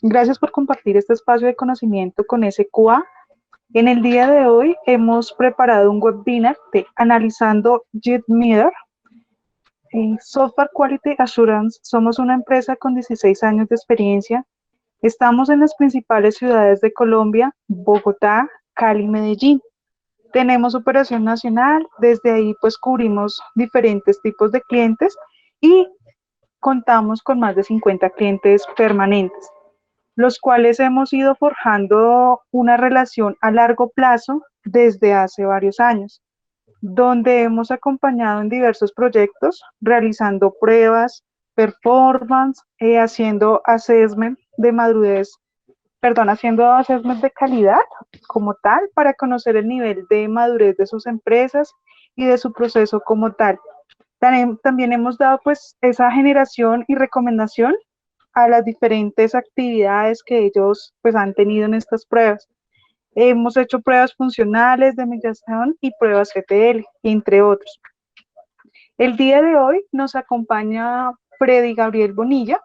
Gracias por compartir este espacio de conocimiento con SQA. En el día de hoy hemos preparado un webinar de analizando JIT en Software Quality Assurance. Somos una empresa con 16 años de experiencia. Estamos en las principales ciudades de Colombia: Bogotá, Cali, Medellín. Tenemos operación nacional, desde ahí pues cubrimos diferentes tipos de clientes y contamos con más de 50 clientes permanentes, los cuales hemos ido forjando una relación a largo plazo desde hace varios años, donde hemos acompañado en diversos proyectos, realizando pruebas, performance, haciendo assessment de madurez, perdón, haciendo assessment de calidad como tal para conocer el nivel de madurez de sus empresas y de su proceso como tal. También hemos dado pues esa generación y recomendación a las diferentes actividades que ellos pues han tenido en estas pruebas. Hemos hecho pruebas funcionales de migración y pruebas GTL, entre otros. El día de hoy nos acompaña Freddy Gabriel Bonilla,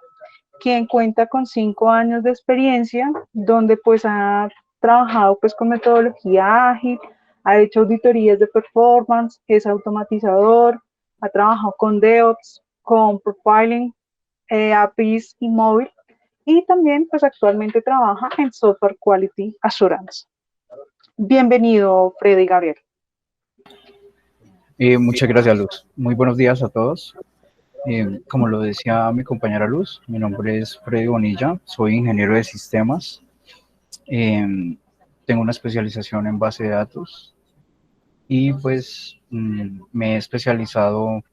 quien cuenta con 5 años de experiencia, donde pues ha trabajado pues con metodología ágil, ha hecho auditorías de performance, es automatizador, ha trabajado con DevOps, con profiling, APIs y móvil, y también pues actualmente trabaja en Software Quality Assurance. Bienvenido, Freddy Gabriel. Muchas gracias, Luz. Muy buenos días a todos. Como lo decía mi compañera Luz, mi nombre es Freddy Bonilla, soy ingeniero de sistemas. Tengo una especialización en base de datos y pues me he especializado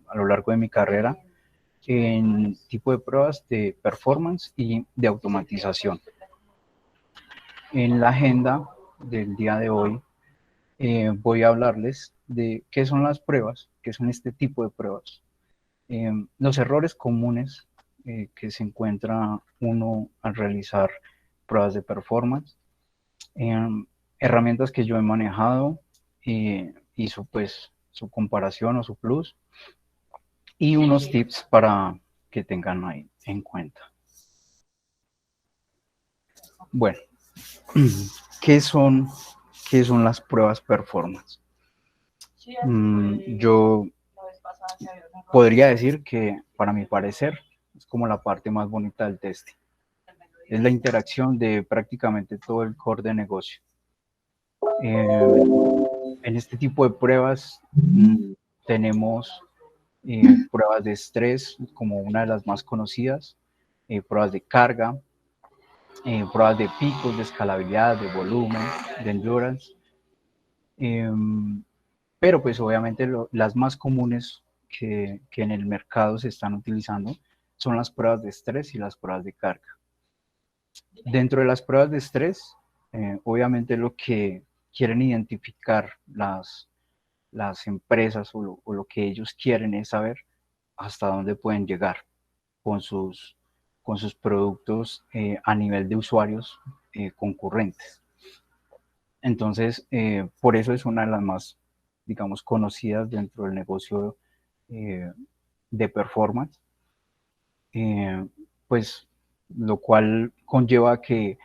a lo largo de mi carrera en tipo de pruebas de performance y de automatización. En la agenda del día de hoy voy a hablarles de qué son las pruebas, qué son este tipo de pruebas, los errores comunes que se encuentra uno al realizar pruebas de performance, herramientas que yo he manejado y su comparación o su plus, y unos tips para que tengan ahí en cuenta. Bueno, ¿qué son, qué son las pruebas performance? Yo podría decir que, para mi parecer, es como la parte más bonita del testing. Es la interacción de prácticamente todo el core de negocio. En este tipo de pruebas tenemos pruebas de estrés como una de las más conocidas, pruebas de carga, pruebas de picos, de escalabilidad, de volumen, de endurance. Pero pues obviamente las más comunes que en el mercado se están utilizando son las pruebas de estrés y las pruebas de carga. Dentro de las pruebas de estrés, obviamente lo que quieren identificar las empresas o lo que ellos quieren es saber hasta dónde pueden llegar con sus, con sus productos a nivel de usuarios concurrentes. Entonces, por eso es una de las más, digamos, conocidas dentro del negocio eh, de performance, eh, pues lo cual conlleva que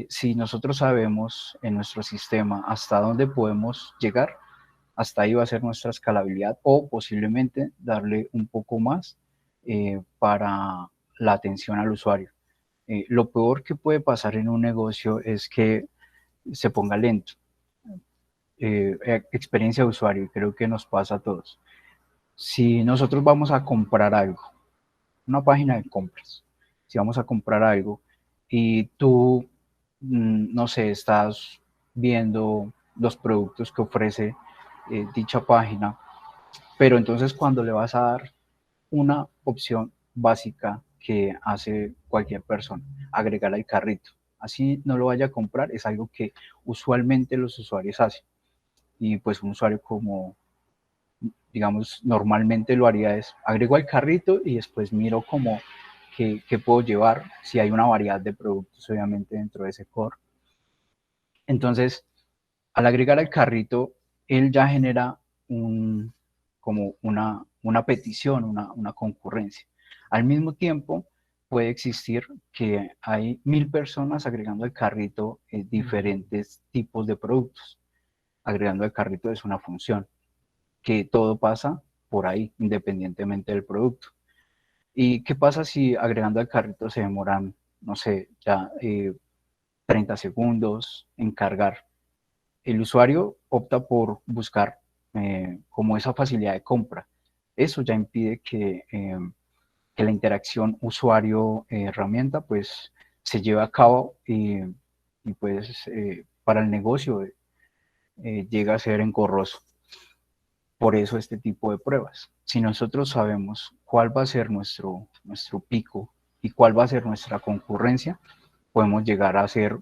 si nosotros sabemos en nuestro sistema hasta dónde podemos llegar, hasta ahí va a ser nuestra escalabilidad o posiblemente darle un poco más para la atención al usuario. Lo peor que puede pasar en un negocio es que se ponga lento. Experiencia de usuario, y creo que nos pasa a todos. Si nosotros vamos a comprar algo, una página de compras, si vamos a comprar algo y tú, no sé, estás viendo los productos que ofrece dicha página, pero entonces cuando le vas a dar una opción básica que hace cualquier persona, agregar al carrito, así no lo vaya a comprar, es algo que usualmente los usuarios hacen. Y pues un usuario como, digamos, normalmente lo haría es agrego al carrito y después miro como qué puedo llevar, si hay una variedad de productos obviamente dentro de ese core. Entonces, al agregar al carrito, él ya genera como una petición, una concurrencia. Al mismo tiempo, puede existir que hay 1000 personas agregando al carrito diferentes tipos de productos. Agregando al carrito es una función, que todo pasa por ahí, independientemente del producto. ¿Y qué pasa si agregando al carrito se demoran, no sé, ya 30 segundos en cargar? El usuario opta por buscar como esa facilidad de compra. Eso ya impide que la interacción usuario-herramienta pues se lleve a cabo y pues para el negocio llega a ser engorroso. Por eso este tipo de pruebas. Si nosotros sabemos cuál va a ser nuestro pico y cuál va a ser nuestra concurrencia, podemos llegar a hacer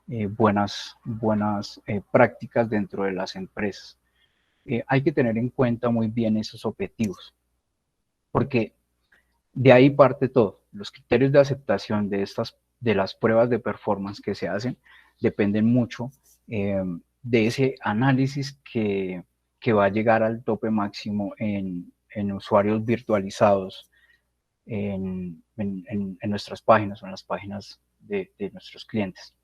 buenas prácticas dentro de las empresas. Hay que tener en cuenta muy bien esos objetivos, porque de ahí parte todo. Los criterios de aceptación de las pruebas de performance que se hacen dependen mucho de ese análisis que va a llegar al tope máximo en usuarios virtualizados en nuestras páginas o en las páginas de nuestros clientes.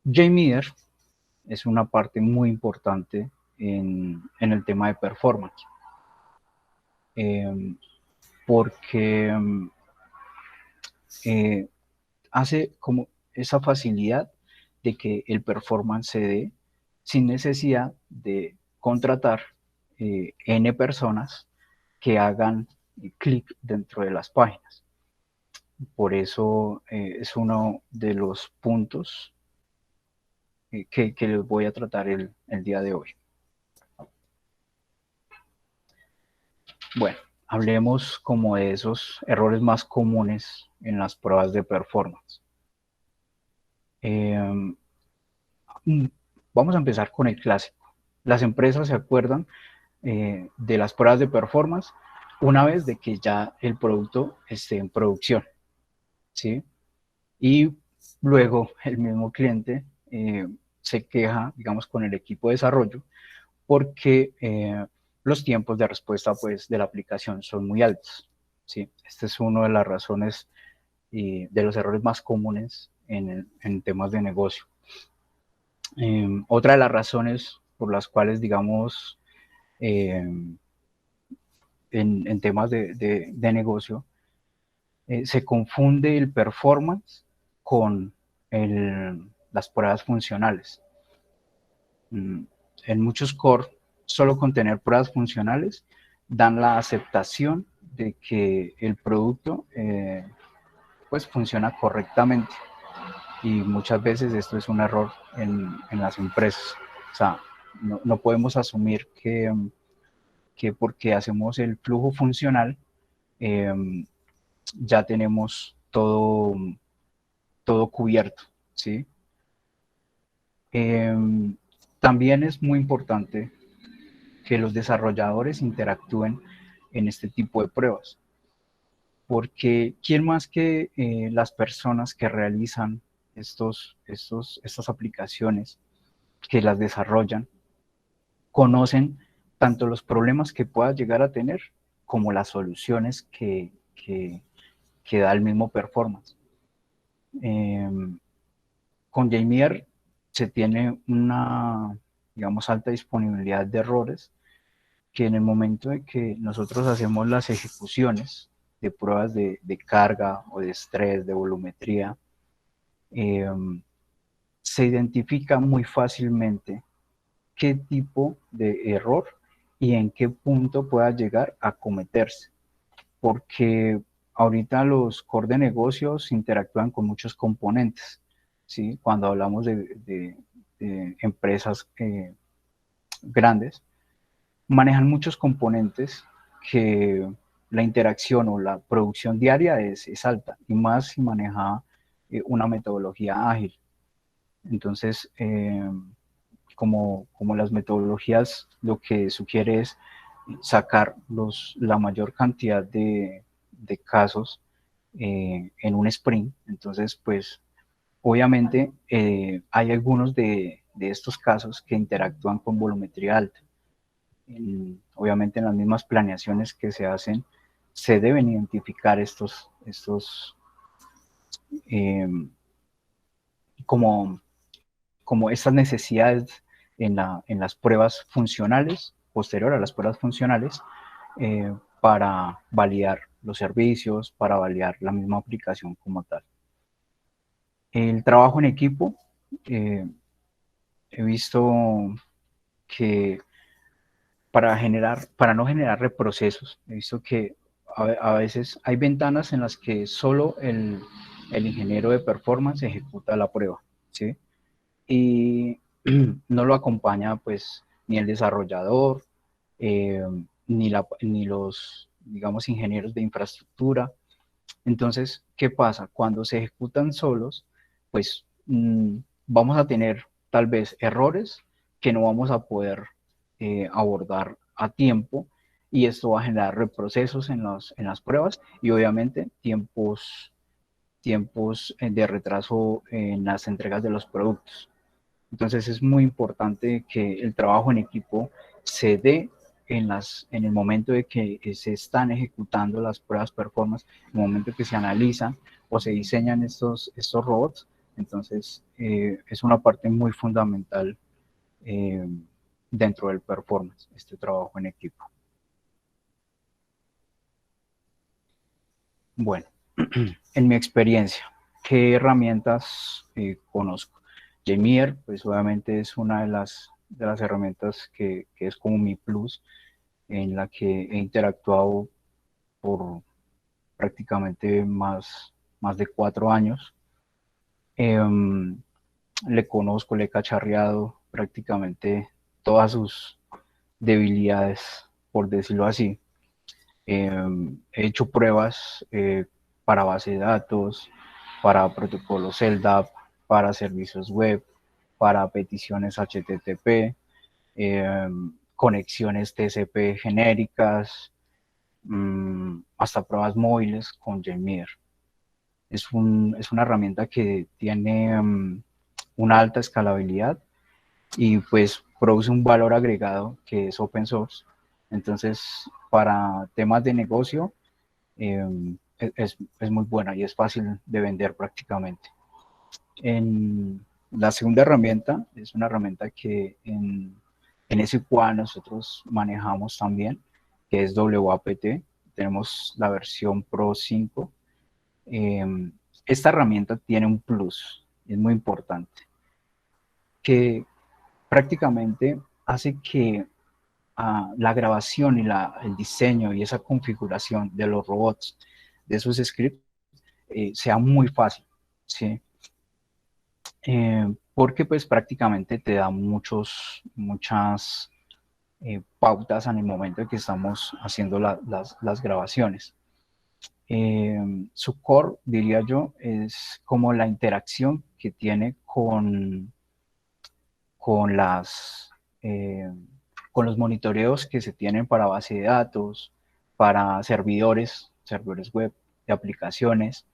JMeter es una parte muy importante en el tema de performance, porque hace como esa facilidad de que el performance se dé sin necesidad de contratar N personas que hagan clic dentro de las páginas. Por eso es uno de los puntos que les voy a tratar el día de hoy. Bueno, hablemos como de esos errores más comunes en las pruebas de performance. Vamos a empezar con el clásico. Las empresas se acuerdan de las pruebas de performance una vez de que ya el producto esté en producción, ¿sí? Y luego el mismo cliente se queja, digamos, con el equipo de desarrollo porque los tiempos de respuesta pues, de la aplicación son muy altos, ¿sí? Esta es una de las razones de los errores más comunes en temas de negocio. Otra de las razones por las cuales, digamos, en temas de negocio, se confunde el performance con las pruebas funcionales. En muchos core, solo con tener pruebas funcionales, dan la aceptación de que el producto pues funciona correctamente. Y muchas veces esto es un error en las empresas. O sea, no podemos asumir que porque hacemos el flujo funcional ya tenemos todo cubierto, ¿sí? También es muy importante que los desarrolladores interactúen en este tipo de pruebas, porque quién más que las personas que realizan estas aplicaciones, que las desarrollan, conocen tanto los problemas que pueda llegar a tener como las soluciones que da el mismo performance. Con JMeter se tiene una, digamos, alta disponibilidad de errores que en el momento de que nosotros hacemos las ejecuciones de pruebas de carga o de estrés, de volumetría, se identifica muy fácilmente qué tipo de error y en qué punto pueda llegar a cometerse. Porque ahorita los core de negocios interactúan con muchos componentes, ¿sí? Cuando hablamos de empresas grandes, manejan muchos componentes que la interacción o la producción diaria es alta, y más si maneja una metodología ágil. Entonces, como las metodologías lo que sugiere es sacar la mayor cantidad de casos en un sprint. Entonces, pues, obviamente hay algunos de estos casos que interactúan con volumetría alta. Obviamente en las mismas planeaciones que se hacen se deben identificar eh, como, como estas necesidades en las pruebas funcionales, posterior a las pruebas funcionales, para validar los servicios, para validar la misma aplicación como tal. El trabajo en equipo, eh, he visto que para no generar reprocesos, he visto que a veces hay ventanas en las que solo el ingeniero de performance ejecuta la prueba, ¿sí? Y no lo acompaña pues ni el desarrollador, eh, ni los, digamos, ingenieros de infraestructura. Entonces, ¿qué pasa? Cuando se ejecutan solos, pues vamos a tener tal vez errores que no vamos a poder abordar a tiempo, y esto va a generar reprocesos en las pruebas y obviamente tiempos de retraso en las entregas de los productos. Entonces es muy importante que el trabajo en equipo se dé en el momento de que se están ejecutando las pruebas performance, en el momento que se analizan o se diseñan estos robots. Entonces es una parte muy fundamental eh, dentro del performance, este trabajo en equipo. Bueno, en mi experiencia, ¿qué herramientas conozco? Jmeer, pues obviamente es una de las herramientas que es como mi plus, en la que he interactuado por prácticamente más de 4 años. Eh, Le conozco, le he cacharreado prácticamente todas sus debilidades, por decirlo así. He hecho pruebas para base de datos, para protocolos LDAP, para servicios web, para peticiones HTTP, conexiones TCP genéricas, hasta pruebas móviles con Jmeer. Es una herramienta que tiene una alta escalabilidad y pues produce un valor agregado que es open source. Entonces, para temas de negocio, eh, es muy buena y es fácil de vender prácticamente. En la segunda herramienta es una herramienta que en SQA nosotros manejamos también, que es WAPT. Tenemos la versión Pro 5. Esta herramienta tiene un plus, es muy importante, que prácticamente hace que la grabación y el diseño y esa configuración de los robots, de esos scripts, sea muy fácil, ¿sí? Porque pues prácticamente te da muchas pautas en el momento en que estamos haciendo las grabaciones. Su core, diría yo, es como la interacción que tiene con eh, con los monitoreos que se tienen para base de datos, para servidores web, de aplicaciones.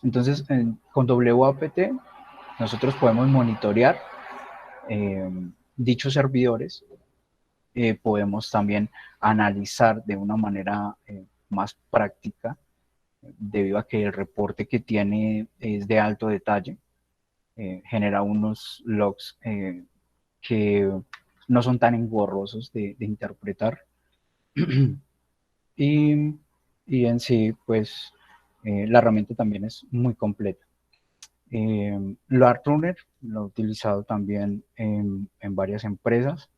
Entonces, con WAPT nosotros podemos monitorear eh, dichos servidores, podemos también analizar de una manera más práctica, debido a que el reporte que tiene es de alto detalle, genera unos logs que no son tan engorrosos de interpretar. y, y en sí, pues la herramienta también es muy completa. LoadRunner lo he utilizado también en varias empresas.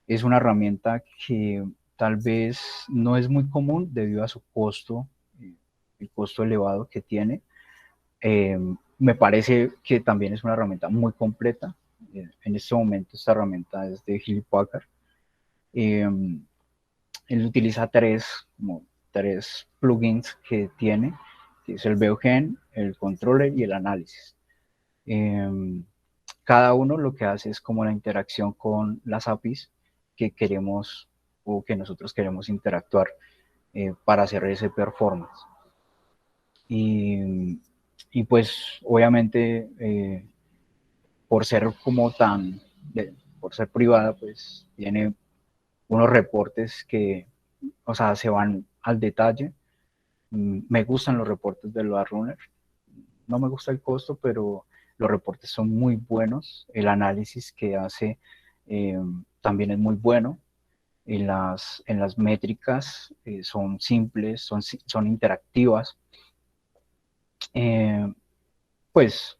Es una herramienta que tal vez no es muy común debido a su costo, el costo elevado que tiene. Eh, Me parece que también es una herramienta muy completa. En este momento esta herramienta es de Hewlett Packard. Eh, Él utiliza como tres plugins que tiene, que es el Beogen, el controller y el análisis. Eh, Cada uno lo que hace es como la interacción con las APIs que queremos o que nosotros queremos interactuar para hacer ese performance. Y, y pues obviamente por ser como por ser privada, pues tiene unos reportes que, o sea, se van al detalle Me gustan los reportes de Load Runner. No me gusta el costo, pero los reportes son muy buenos. El análisis que hace también es muy bueno. En las métricas son simples, son interactivas. Pues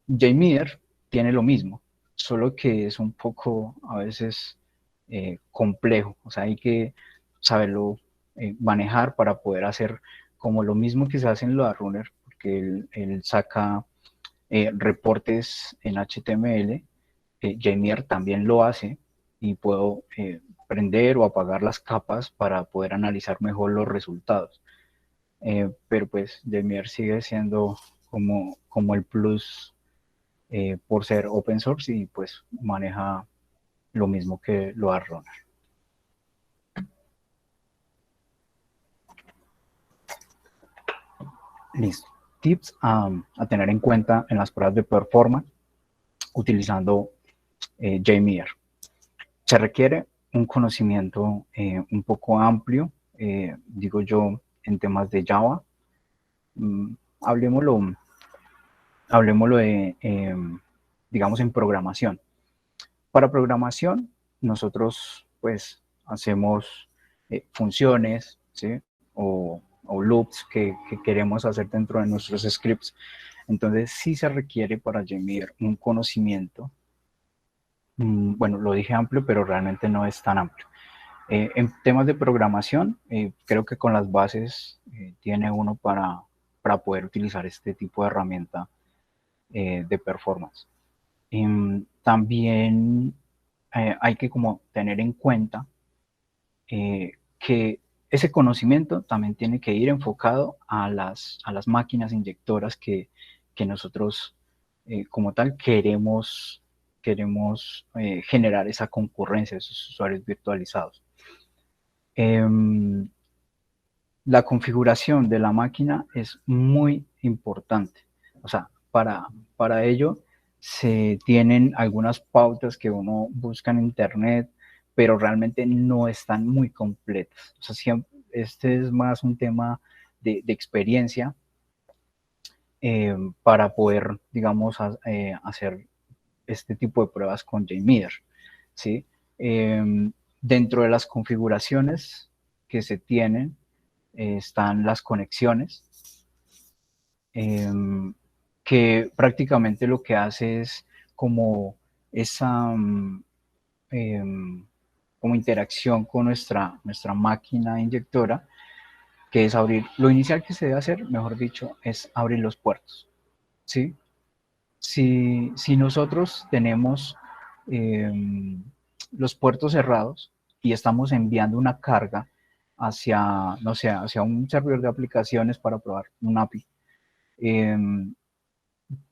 JMeter tiene lo mismo, solo que es un poco a veces complejo. O sea, hay que saberlo manejar para poder hacer como lo mismo que se hace en LoadRunner, porque él saca reportes en HTML. JMeter también lo hace y puedo prender o apagar las capas para poder analizar mejor los resultados. Pero pues JMeter sigue siendo como el plus por ser open source y pues maneja lo mismo que LoadRunner. Listo. Tips a tener en cuenta en las pruebas de performance utilizando JMeter. Se requiere un conocimiento un poco amplio, digo yo, en temas de Java. Hablemoslo de, digamos, en programación. Para programación, nosotros pues hacemos funciones, ¿sí? O loops que queremos hacer dentro de nuestros scripts. Entonces sí se requiere para JMeter un conocimiento, bueno, lo dije amplio, pero realmente no es tan amplio. En temas de programación, creo que con las bases tiene uno para poder utilizar este tipo de herramienta de performance. También hay que como tener en cuenta que ese conocimiento también tiene que ir enfocado a las máquinas inyectoras que nosotros como tal queremos generar esa concurrencia de esos usuarios virtualizados. La configuración de la máquina es muy importante. O sea, para ello se tienen algunas pautas que uno busca en internet, pero realmente no están muy completas. O sea, siempre, este es más un tema de experiencia para poder, digamos, hacer este tipo de pruebas con JMeter, ¿sí? Dentro de las configuraciones que se tienen están las conexiones, que prácticamente lo que hace es como esa como interacción con nuestra máquina inyectora, que es abrir, lo inicial que se debe hacer, mejor dicho, es abrir los puertos, ¿sí? Si nosotros tenemos los puertos cerrados y estamos enviando una carga hacia, no sé, hacia un servidor de aplicaciones para probar un API,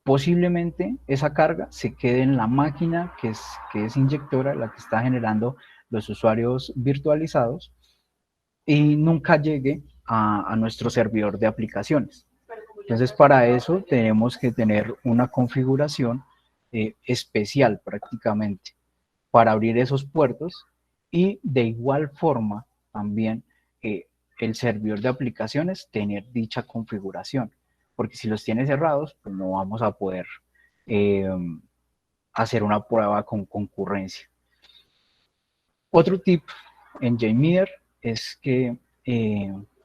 posiblemente esa carga se quede en la máquina que es inyectora, la que está generando los usuarios virtualizados, y nunca llegue a nuestro servidor de aplicaciones. Entonces, para eso tenemos que tener una configuración especial prácticamente para abrir esos puertos, y de igual forma también el servidor de aplicaciones tener dicha configuración, porque si los tiene cerrados, pues no vamos a poder eh, hacer una prueba con concurrencia. Otro tip en JMeter es que,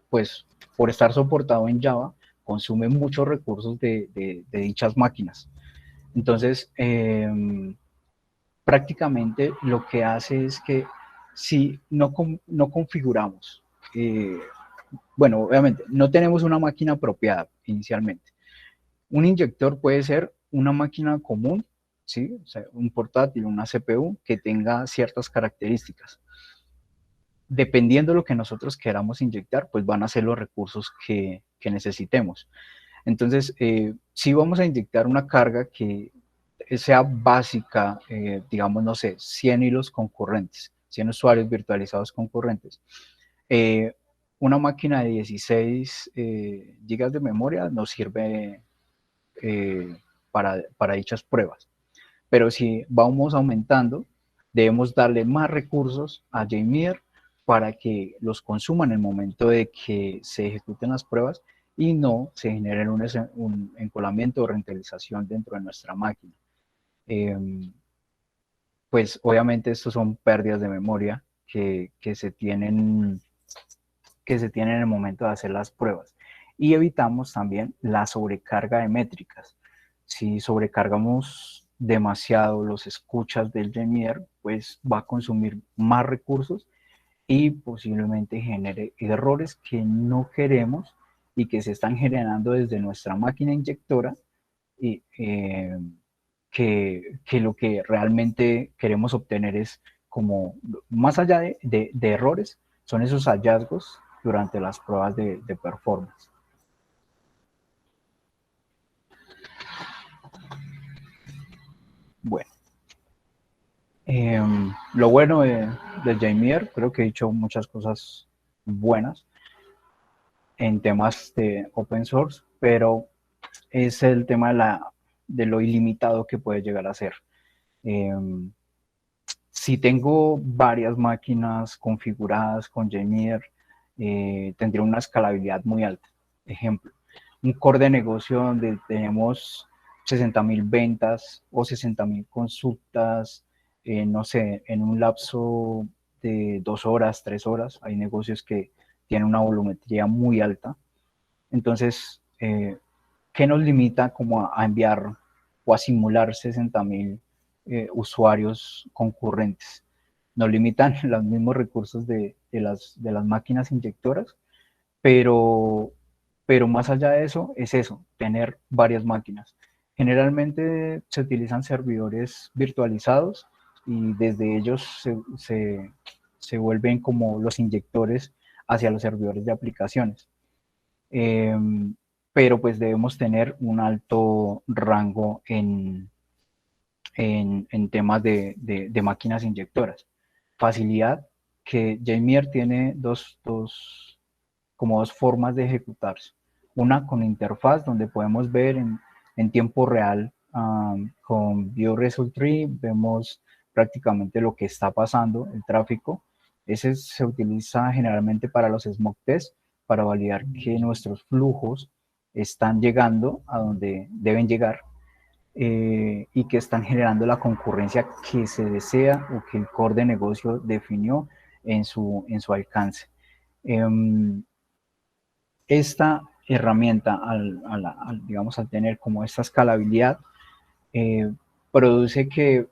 pues, por estar soportado en Java, consume muchos recursos de dichas máquinas. Entonces, prácticamente lo que hace es que si no configuramos, bueno, obviamente, no tenemos una máquina apropiada inicialmente. Un inyector puede ser una máquina común, ¿sí? O sea, un portátil, una CPU que tenga ciertas características. Dependiendo de lo que nosotros queramos inyectar, pues van a ser los recursos que necesitemos. Entonces, si vamos a inyectar una carga que sea básica, digamos, no sé, 100 hilos concurrentes, 100 usuarios virtualizados concurrentes, una máquina de 16 gigas de memoria nos sirve para dichas pruebas. Pero si vamos aumentando, debemos darle más recursos a JMeter para que los consuma en el momento de que se ejecuten las pruebas y no se genere un encolamiento o rentalización dentro de nuestra máquina. Pues obviamente estos son pérdidas de memoria que se tienen en el momento de hacer las pruebas. Y evitamos también la sobrecarga de métricas. Si sobrecargamos demasiado los escuchas del JMeter, pues va a consumir más recursos y posiblemente genere errores que no queremos y que se están generando desde nuestra máquina inyectora y que lo que realmente queremos obtener es como, más allá de errores, son esos hallazgos durante las pruebas de performance. Bueno, lo bueno del JMeter, creo que he dicho muchas cosas buenas en temas de open source, pero es el tema de lo ilimitado que puede llegar a ser. Si tengo varias máquinas configuradas con JMeter, tendría una escalabilidad muy alta. Ejemplo, un core de negocio donde tenemos 60,000 ventas o 60,000 consultas, no sé, en un lapso de 2 horas, 3 horas. Hay negocios que tienen una volumetría muy alta. Entonces, ¿qué nos limita como a enviar o a simular 60,000 usuarios concurrentes? Nos limitan los mismos recursos de las máquinas inyectoras, pero, pero más allá de eso, es eso, tener varias máquinas. Generalmente se utilizan servidores virtualizados y desde ellos se vuelven como los inyectores hacia los servidores de aplicaciones. Pero pues debemos tener un alto rango en temas de máquinas inyectoras. Facilidad, que JMeter tiene como dos formas de ejecutarse. Una con interfaz, donde podemos ver en tiempo real con View Result Tree, vemos prácticamente lo que está pasando, el tráfico. Ese se utiliza generalmente para los smoke tests, para validar que nuestros flujos están llegando a donde deben llegar y que están generando la concurrencia que se desea o que el core de negocio definió en su alcance. Esta herramienta, digamos, al tener como esta escalabilidad, produce que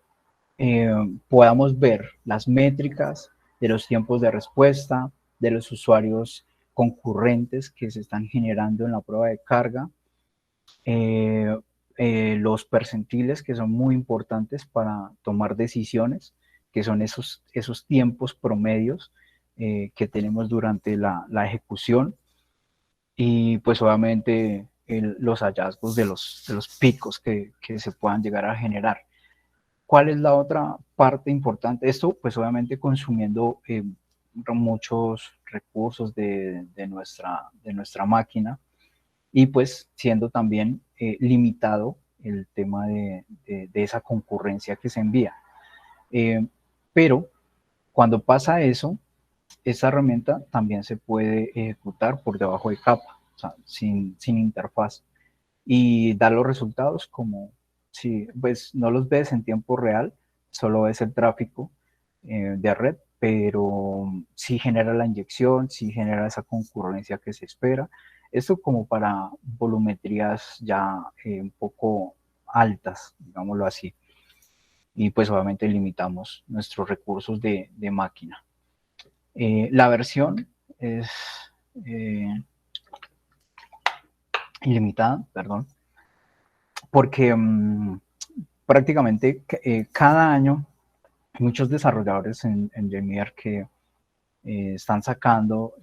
podamos ver las métricas de los tiempos de respuesta, de los usuarios concurrentes que se están generando en la prueba de carga, los percentiles que son muy importantes para tomar decisiones, que son esos tiempos promedios que tenemos durante la ejecución, y pues obviamente los hallazgos de los picos que se puedan llegar a generar. ¿Cuál es la otra parte importante? Esto pues obviamente consumiendo muchos recursos de nuestra máquina y pues siendo también limitado el tema de esa concurrencia que se envía. Pero cuando pasa eso, esta herramienta también se puede ejecutar por debajo de capa, o sea, sin interfaz, y dar los resultados como si pues no los ves en tiempo real, solo ves el tráfico de red, pero sí genera la inyección, sí genera esa concurrencia que se espera. Esto como para volumetrías ya un poco altas, digámoslo así. Y pues obviamente limitamos nuestros recursos de máquina. La versión es ilimitada, perdón, porque prácticamente cada año muchos desarrolladores en JMeter que están sacando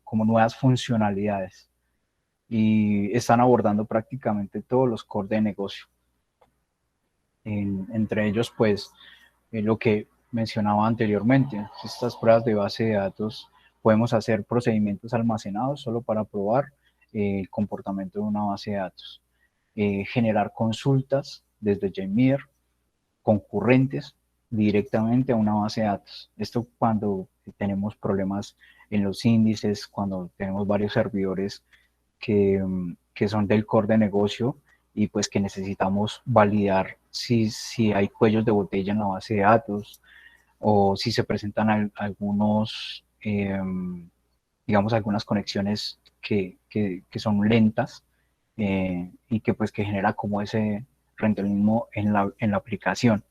como nuevas funcionalidades y están abordando prácticamente todos los core de negocio. Entre ellos, pues, lo que mencionaba anteriormente, estas pruebas de base de datos, podemos hacer procedimientos almacenados solo para probar el comportamiento de una base de datos, generar consultas desde JMeter, concurrentes, directamente a una base de datos. Esto cuando tenemos problemas en los índices, cuando tenemos varios servidores que son del core de negocio y pues que necesitamos validar si hay cuellos de botella en la base de datos o si se presentan algunos, digamos, algunas conexiones que son lentas y que pues que genera como ese renderismo en la aplicación.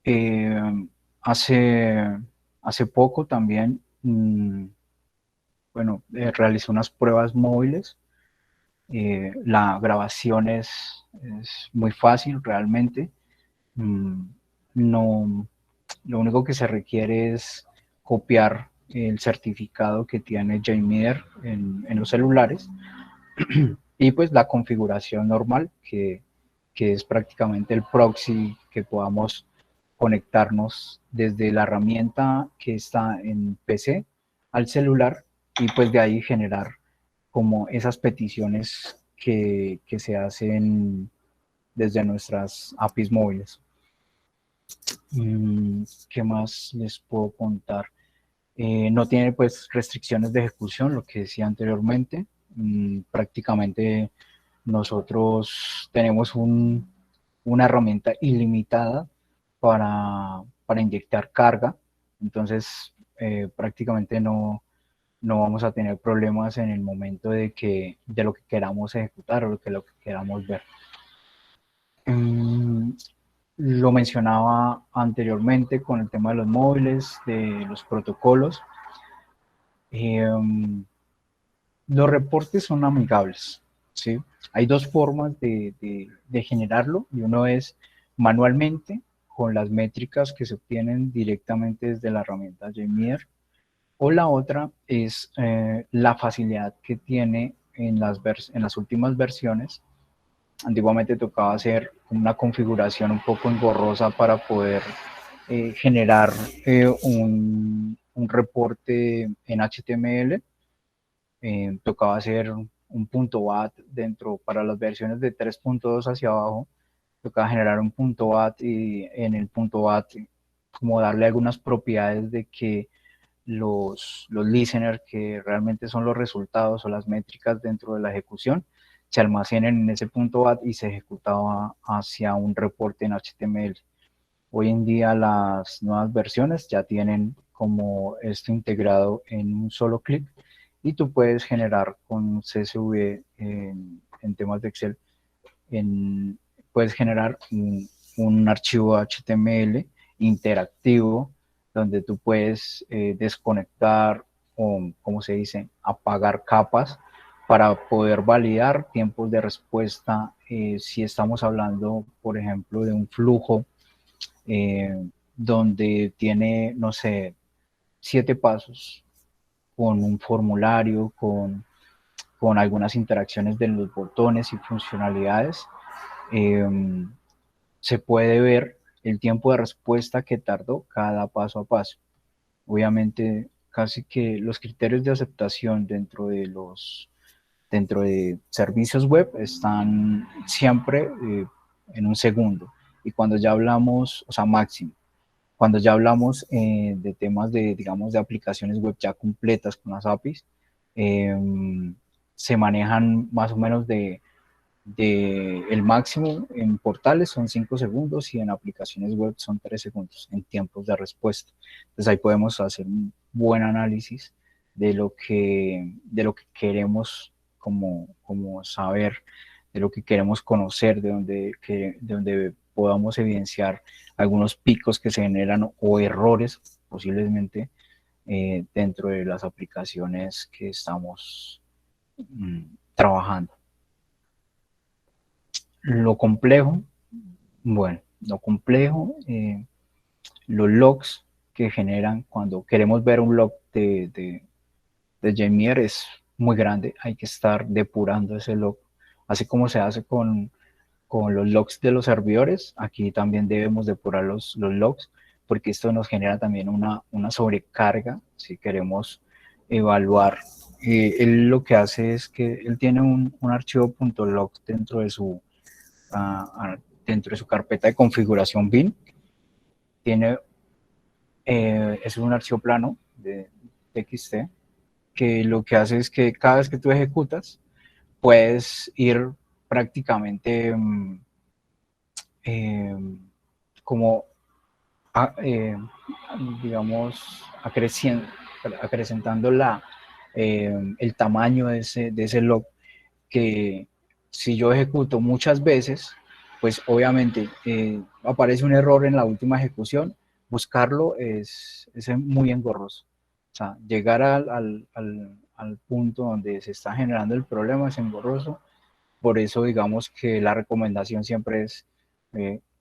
Eh, hace, hace poco también, bueno, realicé unas pruebas móviles. La grabación es muy fácil realmente. No, lo único que se requiere es copiar el certificado que tiene JMeter en los celulares y pues la configuración normal que es prácticamente el proxy que podamos conectarnos desde la herramienta que está en PC al celular y pues de ahí generar como esas peticiones que se hacen desde nuestras APIs móviles. ¿Qué más les puedo contar? No tiene pues restricciones de ejecución, lo que decía anteriormente. Prácticamente nosotros tenemos una herramienta ilimitada para inyectar carga, entonces prácticamente no vamos a tener problemas en el momento de lo que queramos ejecutar o lo que queramos ver. Lo mencionaba anteriormente con el tema de los móviles, de los protocolos. Los reportes son amigables, ¿sí? Hay dos formas de generarlo y uno es manualmente con las métricas que se obtienen directamente desde la herramienta JMeter o la otra es la facilidad que tiene en las últimas versiones. Antiguamente tocaba hacer una configuración un poco engorrosa para poder generar un reporte en HTML. Tocaba hacer un punto .bat dentro para las versiones de 3.2 hacia abajo. Tocaba generar un punto .bat y en el punto .bat como darle algunas propiedades de que los listeners, que realmente son los resultados o las métricas dentro de la ejecución, se almacenan en ese punto .bat y se ejecutaba hacia un reporte en HTML. Hoy en día las nuevas versiones ya tienen como esto integrado en un solo clic y tú puedes generar con CSV en temas de Excel, puedes generar un archivo HTML interactivo donde tú puedes desconectar o, como se dice, apagar capas para poder validar tiempos de respuesta. Si estamos hablando, por ejemplo, de un flujo donde tiene, no sé, 7 pasos con un formulario, con algunas interacciones de los botones y funcionalidades, se puede ver el tiempo de respuesta que tardó cada paso a paso. Obviamente, casi que los criterios de aceptación dentro de servicios web están siempre en un segundo. Y cuando ya hablamos, o sea, máximo, cuando ya hablamos de temas de, digamos, de aplicaciones web ya completas con las APIs, se manejan más o menos el máximo en portales son 5 segundos y en aplicaciones web son 3 segundos en tiempos de respuesta. Entonces ahí podemos hacer un buen análisis de lo que queremos como saber, de lo que queremos conocer, de donde podamos evidenciar algunos picos que se generan o errores posiblemente dentro de las aplicaciones que estamos trabajando. Lo complejo, bueno, lo complejo, los logs que generan cuando queremos ver un log de JMeter es muy grande, hay que estar depurando ese log, así como se hace con los logs de los servidores, aquí también debemos depurar los logs, porque esto nos genera también una sobrecarga si queremos evaluar. Él lo que hace es que él tiene un archivo .log dentro de su carpeta de configuración bin. tiene, es un archivo plano de TXT que lo que hace es que cada vez que tú ejecutas, puedes ir prácticamente eh, como, a- eh, digamos, acrecentando el tamaño de ese log, que si yo ejecuto muchas veces, pues obviamente aparece un error en la última ejecución, buscarlo es muy engorroso. O sea, llegar al punto donde se está generando el problema es engorroso. Por eso digamos que la recomendación siempre es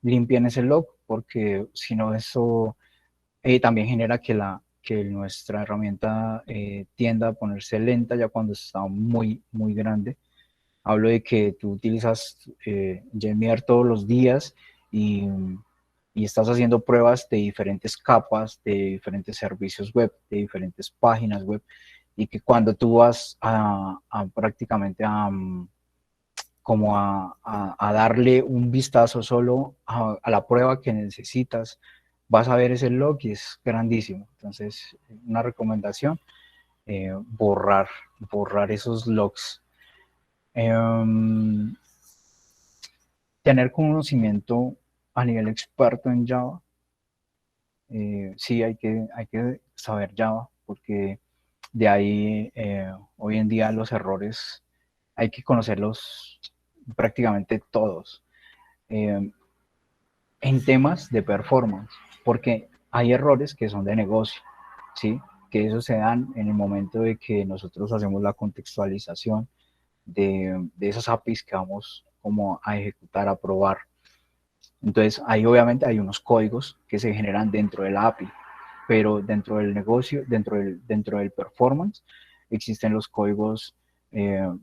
limpien ese log, porque si no eso también genera que nuestra herramienta tienda a ponerse lenta ya cuando está muy, muy grande. Hablo de que tú utilizas Jmeter todos los días y, y estás haciendo pruebas de diferentes capas, de diferentes servicios web, de diferentes páginas web, y que cuando tú vas a prácticamente como a darle un vistazo solo a la prueba que necesitas, vas a ver ese log y es grandísimo. Entonces, una recomendación, borrar, borrar esos logs. Um, Tener conocimiento a nivel experto en Java. Sí, hay que saber Java, porque de ahí hoy en día los errores hay que conocerlos prácticamente todos. Eh, en temas de performance, porque hay errores que son de negocio, ¿sí? Que eso se dan en el momento de que nosotros hacemos la contextualización de esas APIs que vamos como a ejecutar, a probar. Entonces, ahí obviamente hay unos códigos que se generan dentro de la API, pero dentro del negocio, dentro del performance, existen los códigos,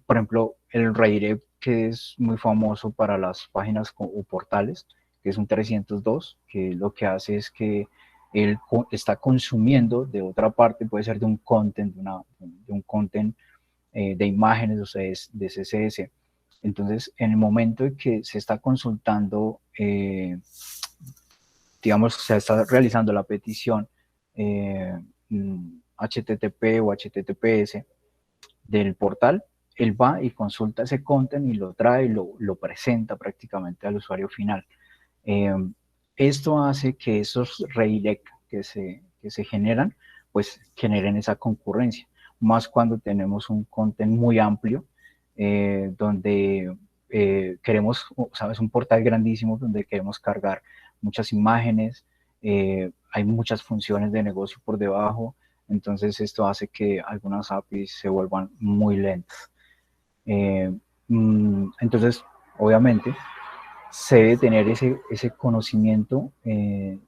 por ejemplo, el redirect, que es muy famoso para las páginas o portales, que es un 302, que lo que hace es que él está consumiendo de otra parte, puede ser de un content, de un content de imágenes, o sea, de CSS. Entonces, en el momento en que se está consultando, digamos, se está realizando la petición HTTP o HTTPS del portal, él va y consulta ese content y lo trae y lo presenta prácticamente al usuario final. Eh, Esto hace que esos redirect que se generan, pues generen esa concurrencia, más cuando tenemos un content muy amplio, donde queremos, sabes, un portal grandísimo donde queremos cargar muchas imágenes, hay muchas funciones de negocio por debajo, entonces esto hace que algunas APIs se vuelvan muy lentas. Eh, entonces, obviamente, se debe tener ese conocimiento,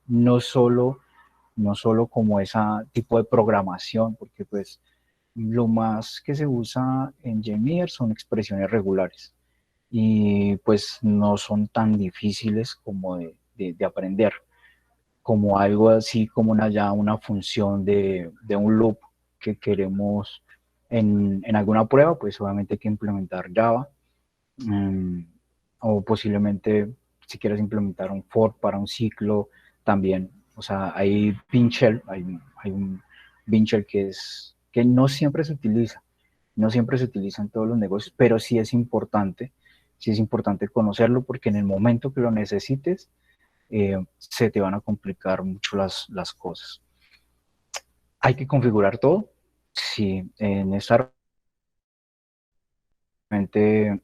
no solo como ese tipo de programación, porque pues lo más que se usa en Jmeter son expresiones regulares y pues no son tan difíciles como de aprender, como algo así como ya una función de un loop que queremos en alguna prueba, pues obviamente hay que implementar Java, um, o posiblemente si quieres implementar un for para un ciclo también. O sea, hay un Pincher que no siempre se utiliza, no siempre se utiliza en todos los negocios, pero sí es importante conocerlo porque en el momento que lo necesites, se te van a complicar mucho las cosas. Hay que configurar todo. Sí, en esta realmente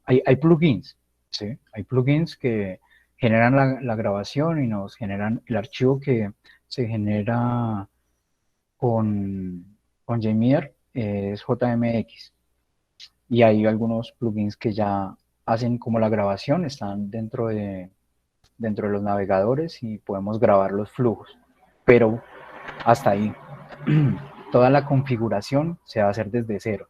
hay plugins, ¿sí? Hay plugins que generan la grabación y nos generan el archivo que se genera con Jmeter, es JMX. Y hay algunos plugins que ya hacen como la grabación, están dentro de los navegadores y podemos grabar los flujos. Pero hasta ahí. Toda la configuración se va a hacer desde cero.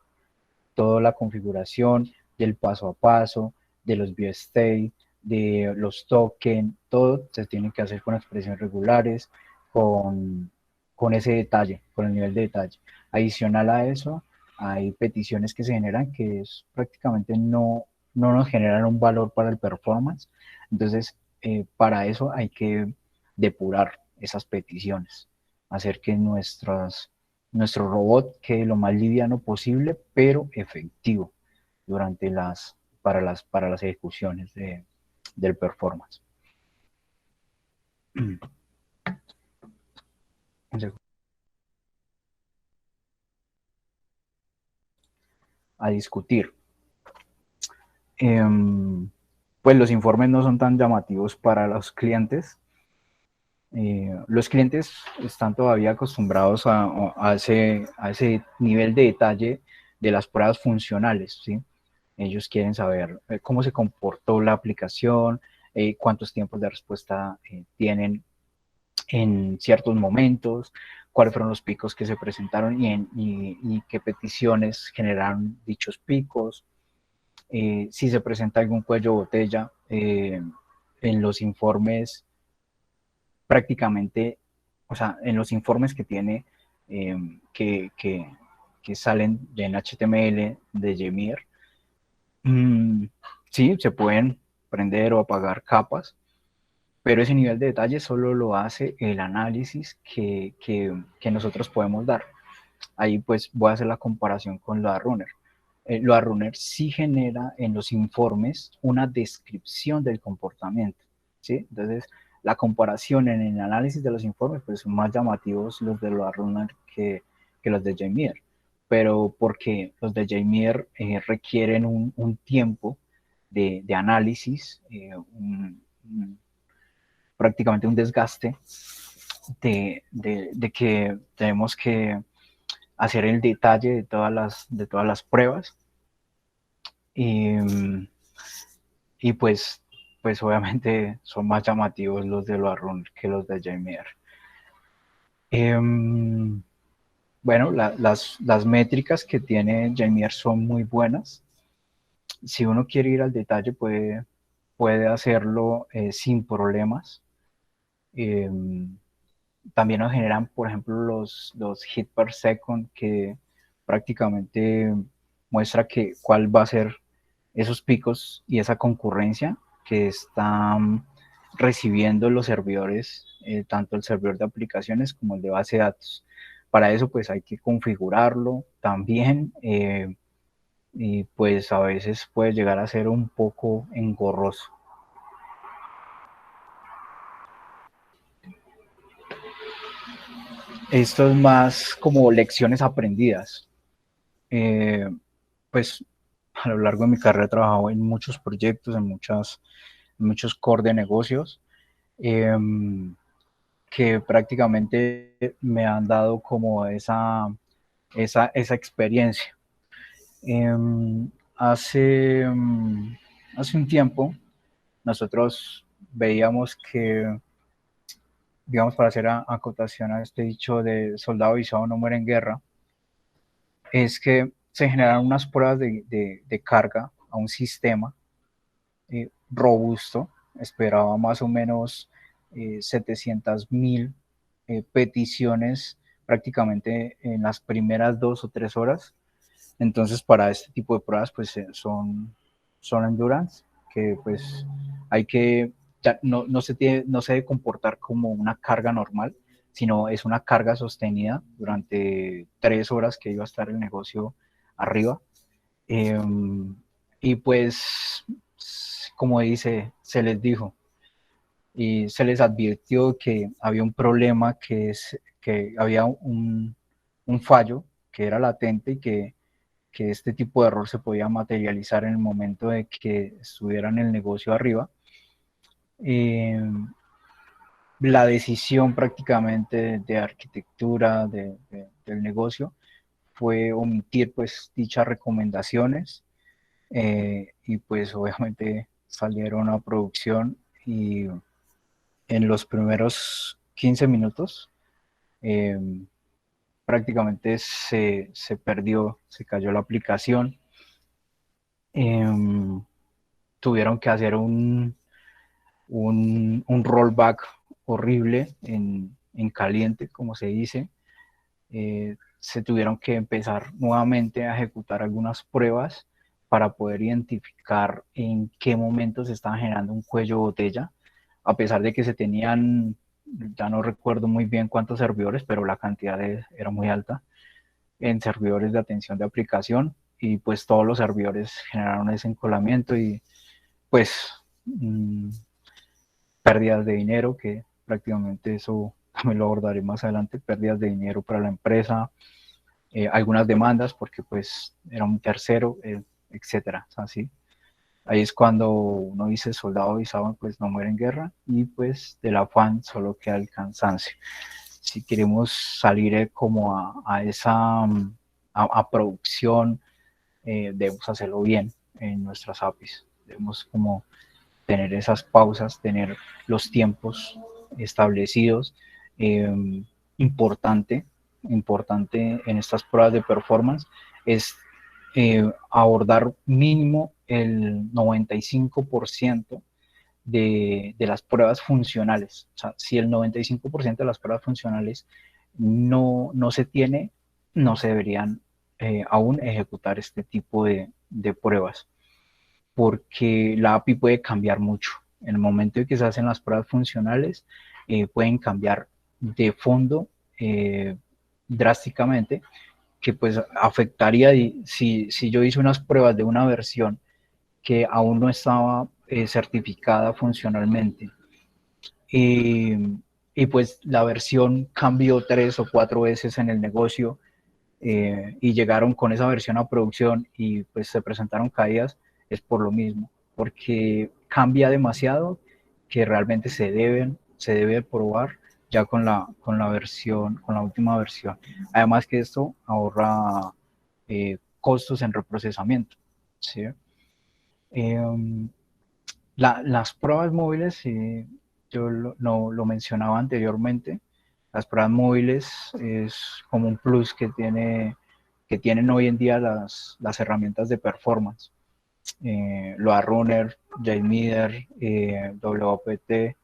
Toda la configuración del paso a paso, de los view state, de los tokens, todo se tiene que hacer con expresiones regulares, con, con ese detalle, con el nivel de detalle. Adicional a eso, hay peticiones que se generan que es, prácticamente no nos generan un valor para el performance. Entonces, para eso hay que depurar esas peticiones, hacer que nuestro robot quede lo más liviano posible, pero efectivo durante para las ejecuciones del performance. A discutir. Pues los informes no son tan llamativos para los clientes. Los clientes están todavía acostumbrados a ese nivel de detalle de las pruebas funcionales, ¿sí? Ellos quieren saber cómo se comportó la aplicación, cuántos tiempos de respuesta tienen en ciertos momentos, cuáles fueron los picos que se presentaron y qué peticiones generaron dichos picos, si se presenta algún cuello de botella. En los informes prácticamente, o sea, en los informes que tiene, eh, que, que, que, salen en HTML de Jmeer, sí, se pueden prender o apagar capas, pero ese nivel de detalle solo lo hace el análisis que nosotros podemos dar. Ahí pues voy a hacer la comparación con LoadRunner. LoadRunner sí genera en los informes una descripción del comportamiento, ¿sí? Entonces, la comparación en el análisis de los informes, pues son más llamativos los de LoadRunner que los de Jmeer, pero porque los de Jmeer requieren un tiempo de análisis, prácticamente un desgaste de que tenemos que hacer el detalle de todas las pruebas y, y pues obviamente son más llamativos los de LoadRunner que los de Jmeer. Bueno, las métricas que tiene Jmeer son muy buenas. Si uno quiere ir al detalle puede hacerlo sin problemas. También nos generan, por ejemplo, los hits per second, que prácticamente muestra cuál va a ser esos picos y esa concurrencia que están recibiendo los servidores, tanto el servidor de aplicaciones como el de base de datos. Para eso pues hay que configurarlo también, y pues a veces puede llegar a ser un poco engorroso. Esto es más como lecciones aprendidas. Eh, pues a lo largo de mi carrera he trabajado en muchos proyectos, en muchos core de negocios, eh, que prácticamente me han dado como esa experiencia. Eh, hace, hace un tiempo nosotros veíamos que, digamos, para hacer acotación a este dicho de soldado avisado no muere en guerra, es que se generaron unas pruebas de carga a un sistema robusto. Esperaba más o menos 700.000 peticiones prácticamente en las primeras 2 o 3 horas. Entonces, para este tipo de pruebas, pues son endurance, que pues hay que, ya no se debe comportar como una carga normal, sino es una carga sostenida durante 3 horas que iba a estar el negocio arriba. Eh, y pues, como dice, se les dijo y se les advirtió que había un problema, que había un fallo que era latente y que este tipo de error se podía materializar en el momento de que estuvieran el negocio arriba. Eh, la decisión prácticamente de arquitectura del negocio fue omitir pues dichas recomendaciones, y pues obviamente salieron a producción y en los primeros 15 minutos eh, prácticamente se perdió, se cayó la aplicación. Eh, tuvieron que hacer un rollback horrible en caliente, como se dice. Se tuvieron que empezar nuevamente a ejecutar algunas pruebas para poder identificar en qué momento se estaba generando un cuello de botella. a pesar de que se tenían, ya no recuerdo muy bien cuántos servidores, pero la cantidad era muy alta en servidores de atención de aplicación, y pues todos los servidores generaron ese encolamiento y pues pérdidas de dinero, que prácticamente eso también lo abordaré más adelante, pérdidas de dinero para la empresa, algunas demandas porque pues era un tercero, etcétera, así. Ahí es cuando uno dice soldado y saben pues no muere en guerra, y pues del afán solo queda el cansancio. Si queremos salir como a esa a producción, debemos hacerlo bien en nuestras APIs. Debemos como tener esas pausas, tener los tiempos establecidos. Eh, importante, importante en estas pruebas de performance es abordar mínimo el 95% de las pruebas funcionales. O sea, si el 95% de las pruebas funcionales no se tiene, no se deberían aún ejecutar este tipo de pruebas, porque la API puede cambiar mucho. En el momento en que se hacen las pruebas funcionales, pueden cambiar de fondo drásticamente, que pues afectaría, si yo hice unas pruebas de una versión que aún no estaba certificada funcionalmente, y pues la versión cambió 3 o 4 veces en el negocio, y llegaron con esa versión a producción y pues se presentaron caídas, es por lo mismo, porque cambia demasiado, que realmente se debe probar ya con la última versión. Además que esto ahorra costos en reprocesamiento, ¿sí? Eh, las pruebas móviles, yo no, lo mencionaba anteriormente, las pruebas móviles es como un plus que tienen hoy en día las herramientas de performance. Load Runner, JMeter, WPT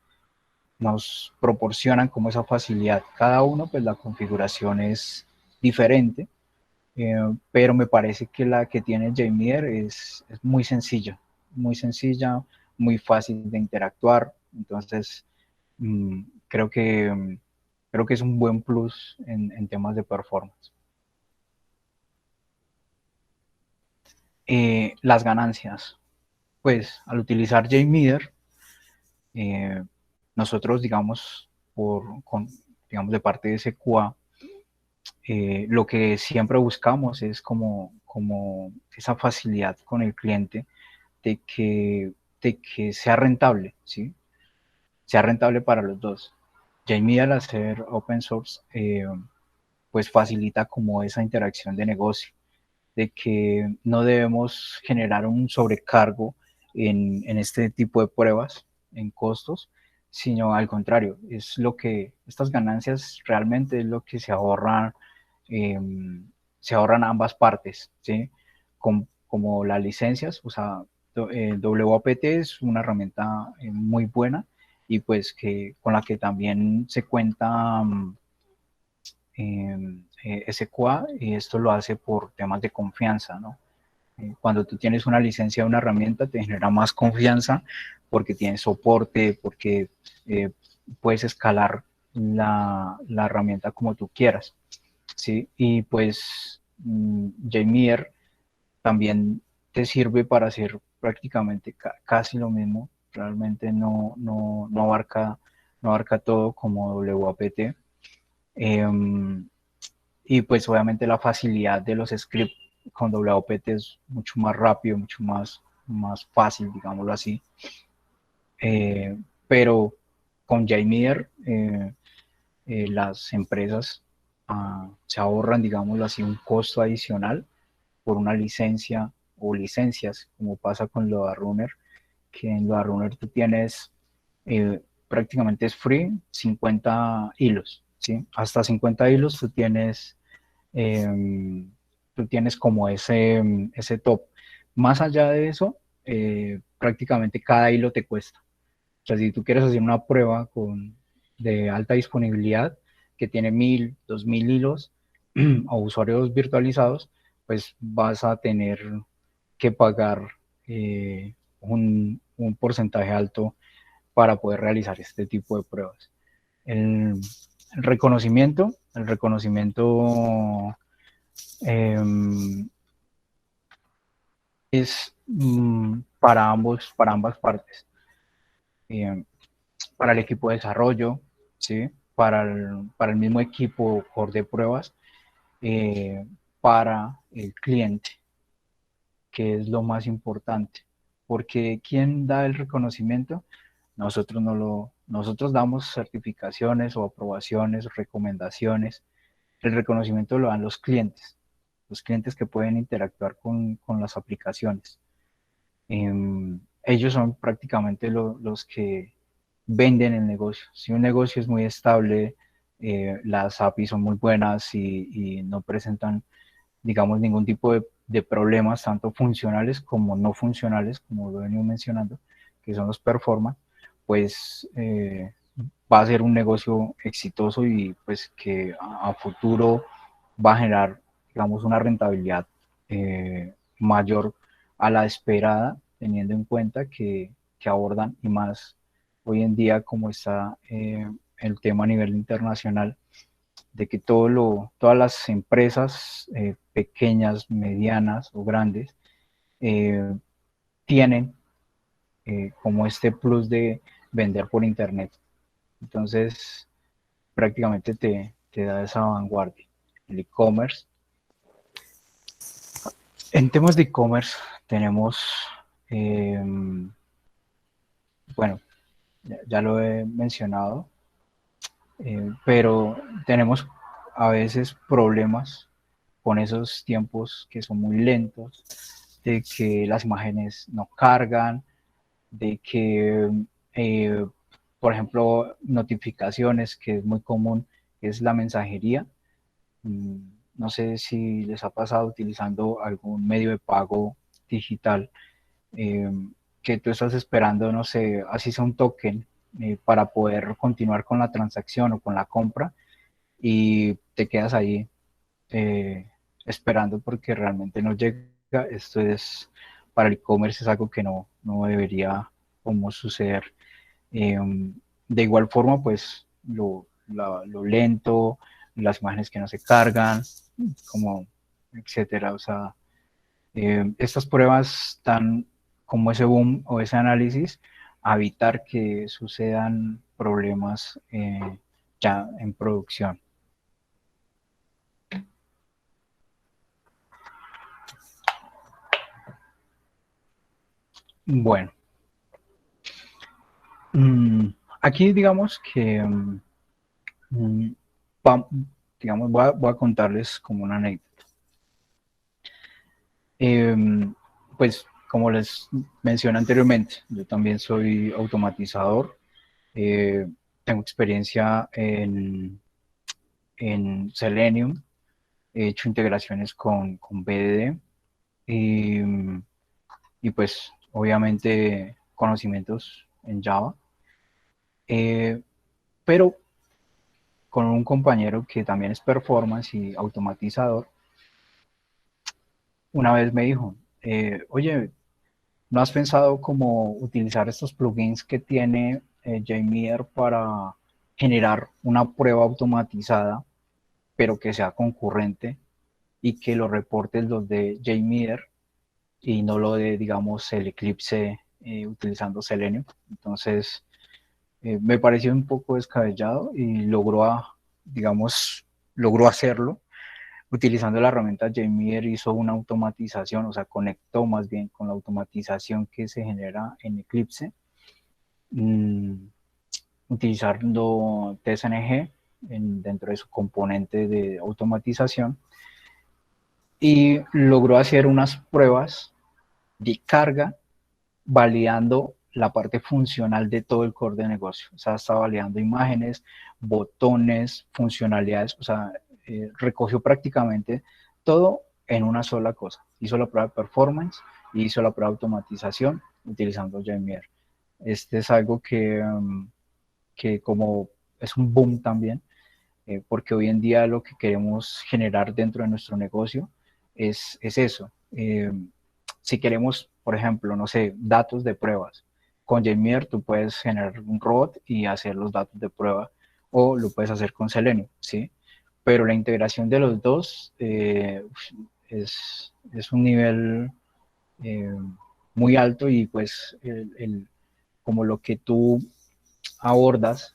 nos proporcionan como esa facilidad. Cada uno, pues la configuración es diferente, pero me parece que la que tiene JMeter es muy sencilla, muy fácil de interactuar. Entonces, mmm, creo que creo que es un buen plus en temas de performance. Las ganancias, pues al utilizar JMeter, eh, nosotros, digamos, digamos, de parte de SQA, lo que siempre buscamos es como esa facilidad con el cliente de que sea rentable, ¿sí? Sea rentable para los dos. JMeter, al ser open source, pues facilita como esa interacción de negocio, de que no debemos generar un sobrecargo en este tipo de pruebas, en costos, sino al contrario, es lo que estas ganancias realmente es lo que eh, se ahorran ambas partes, ¿sí? Como las licencias, o sea, WAPT es una herramienta muy buena, y pues que con la que también se cuenta SQA, y esto lo hace por temas de confianza, ¿no? Cuando tú tienes una licencia de una herramienta, te genera más confianza porque tienes soporte, porque eh, puedes escalar la herramienta como tú quieras, ¿sí? Y pues JMeter también te sirve para hacer prácticamente casi lo mismo. Realmente no abarca todo como WAPT. Eh, y pues obviamente la facilidad de los scripts con WPT es mucho más rápido, mucho más fácil, digámoslo así. Pero con JMeter, las empresas se ahorran, digámoslo así, un costo adicional por una licencia o licencias, como pasa con Load Runner, que en Load Runner tú tienes, prácticamente es free, 50 hilos, ¿sí? Hasta 50 hilos eh, tú tienes como ese top. Más allá de eso, prácticamente cada hilo te cuesta. O sea, si tú quieres hacer una prueba de alta disponibilidad que tiene 1000, 2000 hilos o usuarios virtualizados, pues vas a tener que pagar un porcentaje alto para poder realizar este tipo de pruebas. El reconocimiento es para ambas partes. Eh, para el equipo de desarrollo, ¿sí? Para el mismo equipo core de pruebas, eh, para el cliente, que es lo más importante. Porque ¿quién da el reconocimiento? Nosotros damos certificaciones o aprobaciones, recomendaciones. El reconocimiento lo dan los clientes que pueden interactuar con las aplicaciones. Ellos son prácticamente los que venden el negocio. Si un negocio es muy estable, las APIs son muy buenas y no presentan, digamos, ningún tipo de problemas, tanto funcionales como no funcionales, como lo he venido mencionando, que son los performance, pues va a ser un negocio exitoso y pues que a futuro va a generar, digamos, una rentabilidad mayor a la esperada, teniendo en cuenta que abordan, y más hoy en día como está el tema a nivel internacional, de que todas las empresas pequeñas, medianas o grandes eh, tienen como este plus de vender por internet. Entonces, prácticamente te da esa vanguardia. El e-commerce. En temas de e-commerce tenemos, eh, bueno, ya lo he mencionado, pero tenemos a veces problemas con esos tiempos que son muy lentos, de que las imágenes no cargan, de que, eh, por ejemplo, notificaciones, que es muy común, es la mensajería. No sé si les ha pasado utilizando algún medio de pago digital, eh, que tú estás esperando, no sé, así sea un token, para poder continuar con la transacción o con la compra, y te quedas ahí eh, esperando porque realmente no llega. Esto es, para el e-commerce es algo que no debería como suceder. Eh, de igual forma, pues lo lento, las imágenes que no se cargan, como etcétera. O sea, estas pruebas dan como ese boom o ese análisis a evitar que sucedan problemas ya en producción. Bueno, aquí digamos que, digamos, voy a contarles como una anécdota. Pues como les mencioné anteriormente, yo también soy automatizador, eh, tengo experiencia en Selenium, he hecho integraciones con BDD y, y pues obviamente conocimientos en Java, eh, pero con un compañero que también es performance y automatizador, una vez me dijo, oye, ¿no has pensado cómo utilizar estos plugins que tiene JMeter para generar una prueba automatizada, pero que sea concurrente y que los reportes los de JMeter y no lo de, digamos, el Eclipse utilizando Selenium? Entonces, me pareció un poco descabellado y digamos, logró hacerlo. Utilizando la herramienta JMeter hizo una automatización, o sea, conectó más bien con la automatización que se genera en Eclipse, mmm, utilizando TSNG dentro de su componente de automatización, y logró hacer unas pruebas de carga validando la parte funcional de todo el core de negocio. O sea, está validando imágenes, botones, funcionalidades, o sea, recogió prácticamente todo en una sola cosa. Hizo la prueba de performance y hizo la prueba de automatización utilizando JMeter. Este es algo que como es un boom también, porque hoy en día lo que queremos generar dentro de nuestro negocio es eso. Si queremos, por ejemplo, no sé, datos de pruebas, con JMeter tú puedes generar un robot y hacer los datos de prueba, o lo puedes hacer con Selenium, ¿sí? Pero la integración de los dos es un nivel eh, muy alto, y pues como lo que tú abordas,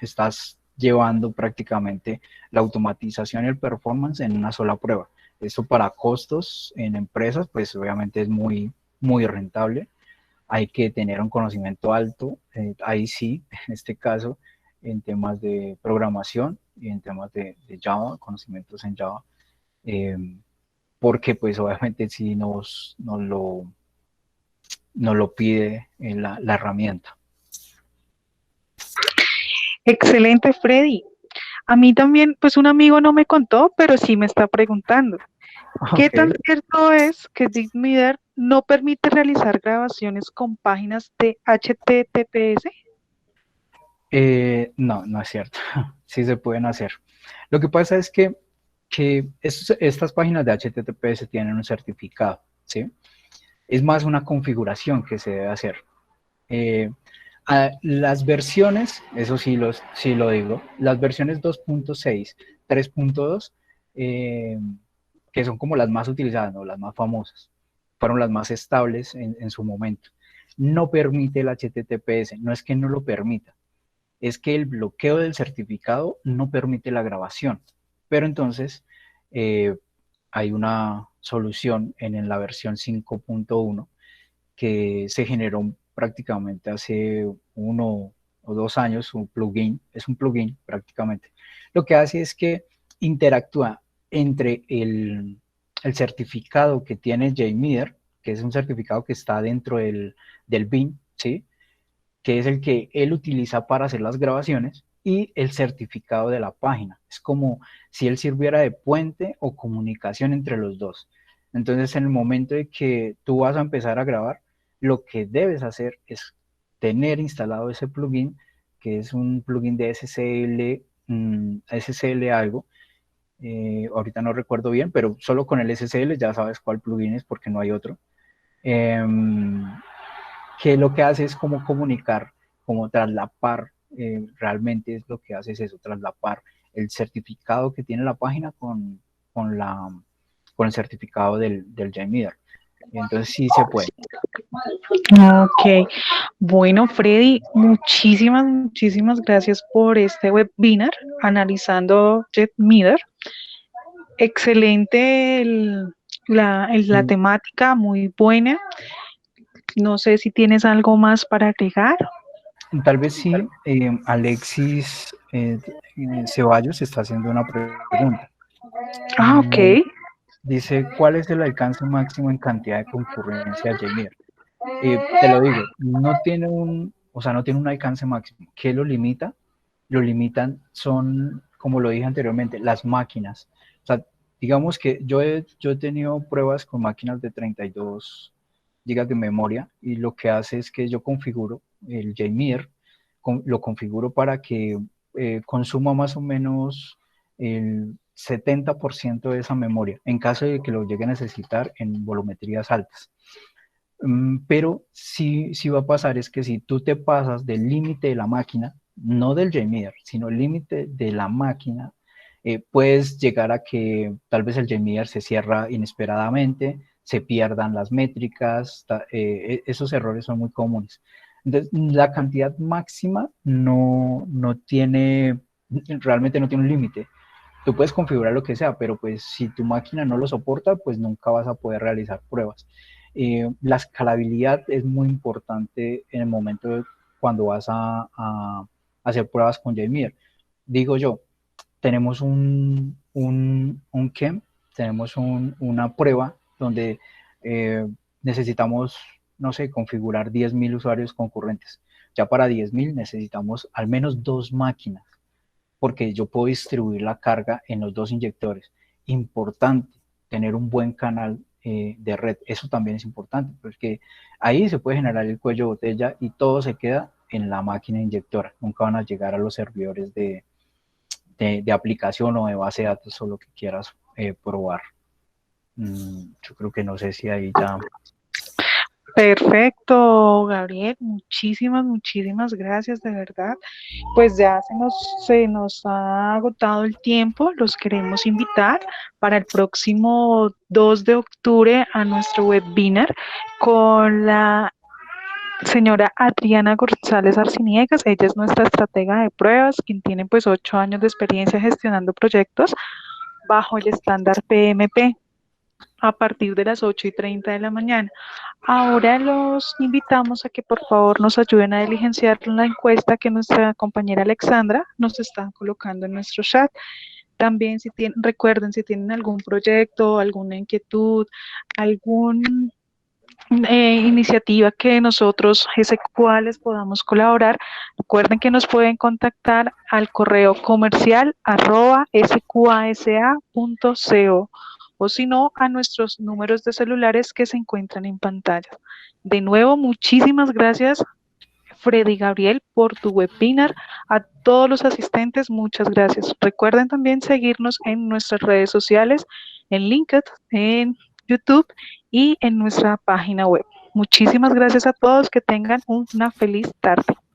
estás llevando prácticamente la automatización y el performance en una sola prueba. Esto para costos en empresas, pues obviamente es muy, muy rentable. Hay que tener un conocimiento alto, ahí sí, en este caso, en temas de programación y en temas de Java, conocimientos en Java, eh, porque pues obviamente sí nos lo pide la herramienta. Excelente, Freddy. A mí también, pues un amigo no me contó, pero sí me está preguntando, ¿qué Ok. tan cierto es que DeepMinder no permite realizar grabaciones con páginas de HTTPS? No, no es cierto. Sí se pueden hacer. Lo que pasa es que estas páginas de HTTPS tienen un certificado, ¿sí? Es más una configuración que se debe hacer. Eh, las versiones, eso sí lo digo, las versiones 2.6, 3.2, que son como las más utilizadas, ¿no? Las más famosas, fueron las más estables en su momento. No permite el HTTPS, no es que no lo permita, es que el bloqueo del certificado no permite la grabación. Pero entonces eh, hay una solución en la versión 5.1 que se generó prácticamente hace 1 o 2 años, un plugin, es un plugin prácticamente. Lo que hace es que interactúa entre el certificado que tiene JMeter, que es un certificado que está dentro del bin, ¿sí? Que es el que él utiliza para hacer las grabaciones, y el certificado de la página. Es como si él sirviera de puente o comunicación entre los dos. Entonces, en el momento de que tú vas a empezar a grabar, lo que debes hacer es tener instalado ese plugin, que es un plugin de SSL, SSL algo. Ahorita no recuerdo bien, pero solo con el SSL ya sabes cuál plugin es, porque no hay otro. Em, que lo que hace es como comunicar, como traslapar, realmente es lo que hace es eso, traslapar el certificado que tiene la página con, la, con el certificado del JMeter. Entonces sí se puede. Ok, bueno, Freddy, muchísimas gracias por este webinar analizando JetMeter. Excelente la Mm, temática, muy buena. No sé si tienes algo más para agregar. Tal vez sí, Alexis Ceballos está haciendo una pregunta. Ah, ok. Mm, Dice, ¿cuál es el alcance máximo en cantidad de concurrencia de JMeter? Te lo digo, no tiene un alcance máximo. ¿Qué lo limita? Lo limitan son, como lo dije anteriormente, las máquinas. O sea, digamos que yo he tenido pruebas con máquinas de 32 gigas de memoria, y lo que hace es que yo configuro el JMeter, lo configuro para que consuma más o menos el 70% de esa memoria, en caso de que lo llegue a necesitar en volumetrías altas. Pero sí va a pasar es que si tú te pasas del límite de la máquina, no del JMeter, sino el límite de la máquina, puedes llegar a que tal vez el JMeter se cierra inesperadamente, se pierdan las métricas, esos errores son muy comunes. Entonces, la cantidad máxima no tiene, realmente no tiene un límite. Tú puedes configurar lo que sea, pero pues si tu máquina no lo soporta, pues nunca vas a poder realizar pruebas. La escalabilidad es muy importante en el momento cuando vas a hacer pruebas con JMeter. Digo yo, tenemos ¿qué? Tenemos una prueba donde eh, necesitamos, no sé, configurar 10.000 usuarios concurrentes. Ya para 10.000 necesitamos al menos 2 máquinas, porque yo puedo distribuir la carga en los 2 inyectores. Importante tener un buen canal de red, eso también es importante, porque ahí se puede generar el cuello de botella y todo se queda en la máquina inyectora. Nunca van a llegar a los servidores de aplicación o de base de datos, o lo que quieras probar. Yo creo que no sé si ahí ya. Perfecto, Gabriel. Muchísimas gracias, de verdad. Pues ya se nos ha agotado el tiempo. Los queremos invitar para el próximo 2 de octubre a nuestro webinar con la señora Adriana González Arciniegas. Ella es nuestra estratega de pruebas, quien tiene pues 8 años de experiencia gestionando proyectos bajo el estándar PMP a partir de las 8:30 de la mañana. Ahora los invitamos a que por favor nos ayuden a diligenciar la encuesta que nuestra compañera Alexandra nos está colocando en nuestro chat. También si tienen, recuerden, si tienen algún proyecto, alguna inquietud, algún iniciativa que nosotros, SQA, les podamos colaborar, recuerden que nos pueden contactar al correo comercial @sqasa.co o si no, a nuestros números de celulares que se encuentran en pantalla. De nuevo, muchísimas gracias, Freddy Gabriel, por tu webinar. A todos los asistentes, muchas gracias. Recuerden también seguirnos en nuestras redes sociales, en LinkedIn, en YouTube y en nuestra página web. Muchísimas gracias a todos. Que tengan una feliz tarde.